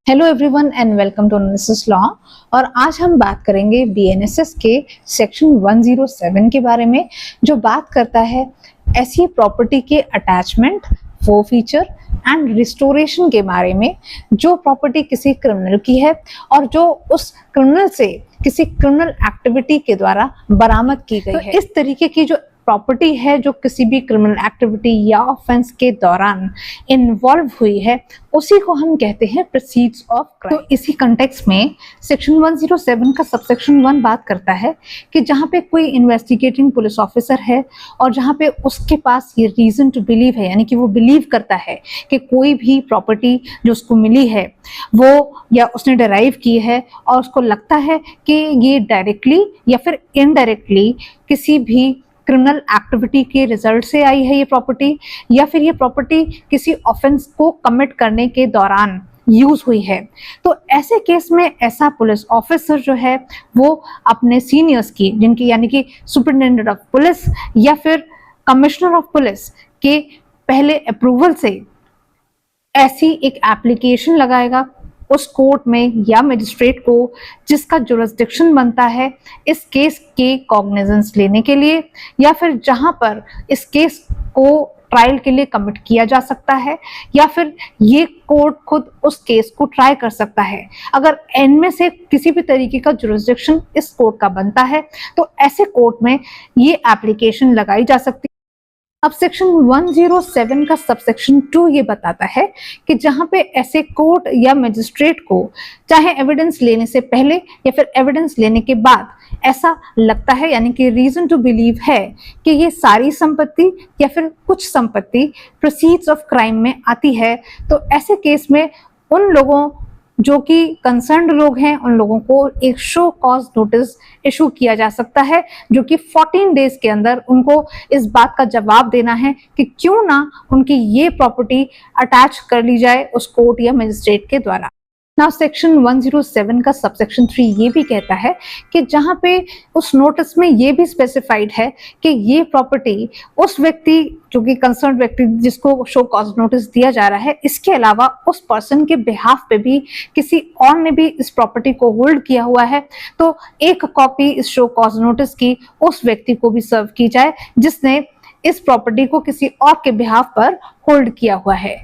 Hello everyone and welcome to analysis law. और आज हम बात करेंगे बीएनएसएस के सेक्शन 107 के बारे में, जो बात करता है ऐसी प्रॉपर्टी के अटैचमेंट, फोरफीचर एंड रिस्टोरेशन के बारे में जो प्रॉपर्टी किसी क्रिमिनल की है और जो उस क्रिमिनल से किसी क्रिमिनल एक्टिविटी के द्वारा बरामद की गई है। इस तरीके की जो प्रॉपर्टी है जो किसी भी क्रिमिनल एक्टिविटी या ऑफेंस के दौरान इन्वॉल्व हुई है, उसी को हम कहते हैं प्रोसीड्स ऑफ क्राइम। तो इसी कॉन्टेक्स्ट में सेक्शन 107 का सबसेक्शन 1 बात करता है कि जहां पे कोई इन्वेस्टिगेटिंग पुलिस ऑफिसर है और जहां पे उसके पास ये रीजन टू बिलीव है, यानी कि वो बिलीव करता है कि कोई भी प्रॉपर्टी जो उसको मिली है वो या उसने डिराइव की है और उसको लगता है कि ये डायरेक्टली या फिर इनडायरेक्टली किसी भी क्रिमिनल एक्टिविटी के रिजल्ट से आई है ये प्रॉपर्टी, या फिर ये प्रॉपर्टी किसी ऑफेंस को कमिट करने के दौरान यूज हुई है, तो ऐसे केस में ऐसा पुलिस ऑफिसर जो है वो अपने सीनियर्स की, जिनकी यानी कि सुपरिटेंडेंट ऑफ पुलिस या फिर कमिश्नर ऑफ पुलिस के पहले अप्रूवल से ऐसी एक एप्लीकेशन लगाएगा उस कोर्ट में या मजिस्ट्रेट को जिसका जुरिस्डिक्शन बनता है इस केस के कॉग्निजेंस लेने के लिए, या फिर जहां पर इस केस को ट्रायल के लिए कमिट किया जा सकता है, या फिर ये कोर्ट खुद उस केस को ट्राई कर सकता है। अगर इनमें से किसी भी तरीके का जुरिस्डिक्शन इस कोर्ट का बनता है तो ऐसे कोर्ट में ये एप्लीकेशन लगाई जा सकती है। अब सेक्शन 107 का सबसेक्शन 2 ये बताता है कि जहां पे ऐसे कोर्ट या मजिस्ट्रेट को चाहे एविडेंस लेने से पहले या फिर एविडेंस लेने के बाद ऐसा लगता है, यानी कि रीजन टू बिलीव है कि ये सारी संपत्ति या फिर कुछ संपत्ति प्रोसीड्स ऑफ क्राइम में आती है, तो ऐसे केस में उन लोगों जो कि कंसर्न्ड लोग हैं उन लोगों को एक शो कॉज नोटिस इशू किया जा सकता है, जो कि 14 डेज के अंदर उनको इस बात का जवाब देना है कि क्यों ना उनकी ये प्रॉपर्टी अटैच कर ली जाए उस कोर्ट या मजिस्ट्रेट के द्वारा। नाउ सेक्शन 107 का सबसेक्शन 3 ये भी कहता है कि जहां पे उस नोटिस में ये भी स्पेसिफाइड है कि ये प्रॉपर्टी उस व्यक्ति जो कि कंसर्न व्यक्ति जिसको शो कॉज नोटिस दिया जा रहा है, इसके अलावा उस पर्सन के बिहाफ पे भी किसी और ने भी इस प्रॉपर्टी को होल्ड किया हुआ है, तो एक कॉपी इस शो कॉज नोटिस की उस व्यक्ति को भी सर्व की जाए जिसने इस प्रॉपर्टी को किसी और के बिहाफ पर होल्ड किया हुआ है।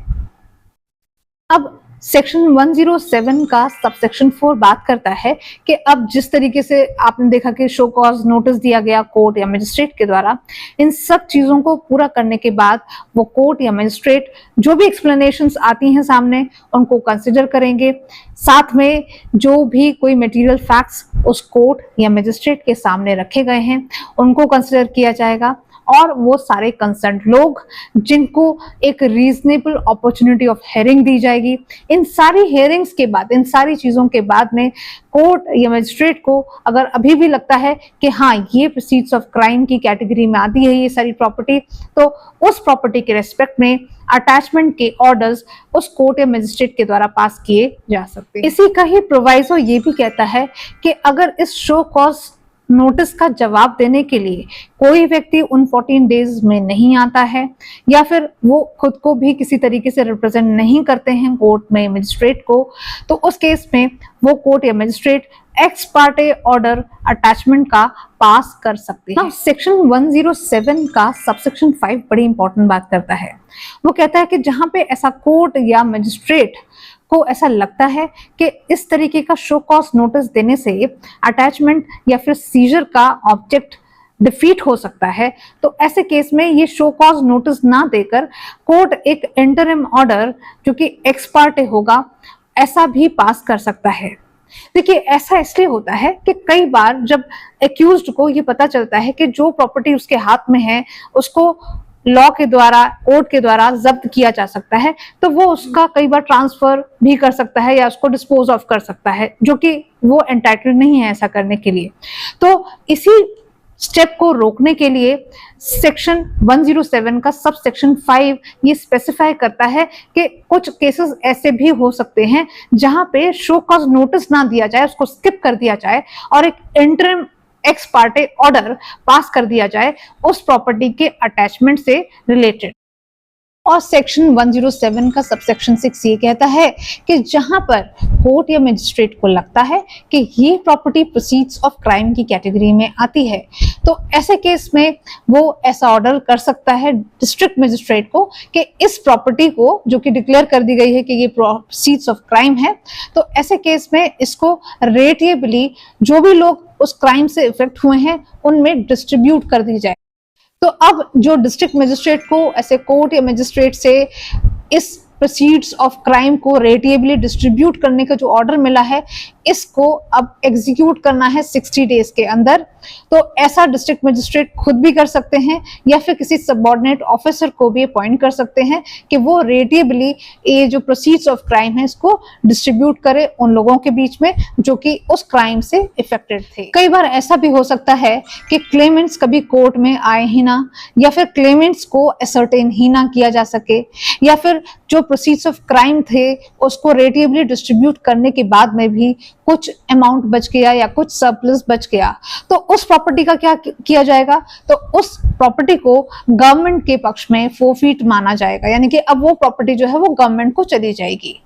अब सेक्शन 107 का सबसेक्शन 4 बात करता है कि अब जिस तरीके से आपने देखा कि शो कॉज नोटिस दिया गया कोर्ट या मजिस्ट्रेट के द्वारा, इन सब चीजों को पूरा करने के बाद वो कोर्ट या मजिस्ट्रेट जो भी एक्सप्लेनेशंस आती हैं सामने उनको कंसिडर करेंगे, साथ में जो भी कोई मटेरियल फैक्ट्स उस कोर्ट या मजिस्ट्रेट के सामने रखे गए हैं उनको कंसिडर किया जाएगा, और वो सारे कंसर्न लोग जिनको एक रीजनेबल अपॉर्चुनिटी ऑफ हेयरिंग दी जाएगी। इन सारी हेयरिंग्स के बाद, इन सारी चीजों के बाद में कोर्ट या मजिस्ट्रेट को अगर अभी भी लगता है कि हाँ ये प्रोसीड्स ऑफ क्राइम की कैटेगरी में आती है ये सारी प्रॉपर्टी, तो उस प्रॉपर्टी के रेस्पेक्ट में अटैचमेंट के ऑर्डर्स उस कोर्ट या मजिस्ट्रेट के द्वारा पास किए जा सकते हैं। इसी का ही प्रोवाइजो ये भी कहता है कि अगर इस शो कॉज नोटिस का जवाब देने के लिए कोई व्यक्ति उन 14 डेज में नहीं आता है, या फिर वो खुद को भी किसी तरीके से रिप्रेजेंट नहीं करते हैं कोर्ट में मजिस्ट्रेट को, तो उस केस में वो कोर्ट या magistrate x Partey order attachment का पास कर सकते हैं। सेक्शन 107 का सबसेक्शन 5 बड़ी इंपॉर्टेंट बात करता है। वो कहता है कि जहां पे ऐसा कोर्ट या मजिस्ट्रेट को ऐसा लगता है कि इस तरीके का शो कॉज नोटिस देने से अटैचमेंट या फिर सीजर का ऑब्जेक्ट डिफीट हो सकता है, तो ऐसे केस में ये शो कॉज नोटिस ना देकर कोर्ट एक इंटरिम ऑर्डर जो कि एक्स पार्टे होगा ऐसा भी पास कर सकता है। देखिए ऐसा इसलिए होता है कि कई बार जब एक्यूज्ड को ये पता चलता है कि जो प्रॉपर्टी उसके हाथ में है उसको लॉ के द्वारा, कोर्ट के द्वारा जब्त किया जा सकता है, तो वो उसका कई बार ट्रांसफर भी कर सकता है या उसको डिस्पोज ऑफ कर सकता है, जो कि वो एंटाइटल्ड नहीं है ऐसा करने के लिए। तो इसी स्टेप को रोकने के लिए सेक्शन 107 का सब सेक्शन 5 ये स्पेसिफाई करता है कि कुछ केसेस ऐसे भी हो सकते हैं जहां पे शो कॉज नोटिस ना दिया जाए, उसको स्किप कर दिया जाए और एक interim x Partey order pass कर दिया जाए उस प्रॉपर्टी के अटैचमेंट से रिलेटेड। और सेक्शन 107 का सबसेक्शन 6 ये कहता है कि जहां पर कोर्ट या मजिस्ट्रेट को लगता है कि ये प्रॉपर्टी प्रोसीड्स ऑफ क्राइम की कैटेगरी में आती है, तो ऐसे केस में वो ऐसा ऑर्डर कर सकता है डिस्ट्रिक्ट मजिस्ट्रेट को कि इस प्रॉपर्टी को, जो कि डिक्लेयर कर दी गई है कि ये प्रोसीड्स ऑफ क्राइम है, तो ऐसे केस में इसको रेटिएबली जो भी लोग उस क्राइम से इफेक्ट हुए हैं उनमें डिस्ट्रीब्यूट कर दी जाए। तो अब जो डिस्ट्रिक्ट मजिस्ट्रेट को ऐसे कोर्ट या मजिस्ट्रेट से इस प्रोसीड्स ऑफ क्राइम को रेटिएबली डिस्ट्रीब्यूट करने का जो ऑर्डर मिला है, इसको अब एग्जीक्यूट करना है 60 डेज के अंदर। तो ऐसा डिस्ट्रिक्ट मजिस्ट्रेट खुद भी कर सकते हैं या फिर किसी सबऑर्डिनेट ऑफिसर को भी अपॉइंट कर सकते हैं कि वो रेटिएबली ये जो प्रोसीड्स ऑफ क्राइम है इसको डिस्ट्रीब्यूट करे उन लोगों के बीच में जो कि उस क्राइम से इफेक्टेड थे। कई बार ऐसा भी हो सकता है कि क्लेमेंट्स कभी कोर्ट में आए ही ना, या फिर क्लेमेंट्स को असर्टेन ही ना किया जा सके, या फिर जो प्रोसीड्स ऑफ क्राइम थे उसको रेटिएबली डिस्ट्रीब्यूट करने के बाद में भी कुछ अमाउंट बच गया या कुछ सरप्लस बच गया, तो उस प्रॉपर्टी का क्या किया जाएगा? तो उस प्रॉपर्टी को गवर्नमेंट के पक्ष में फोरफीट माना जाएगा, यानी कि अब वो प्रॉपर्टी जो है वो गवर्नमेंट को चली जाएगी।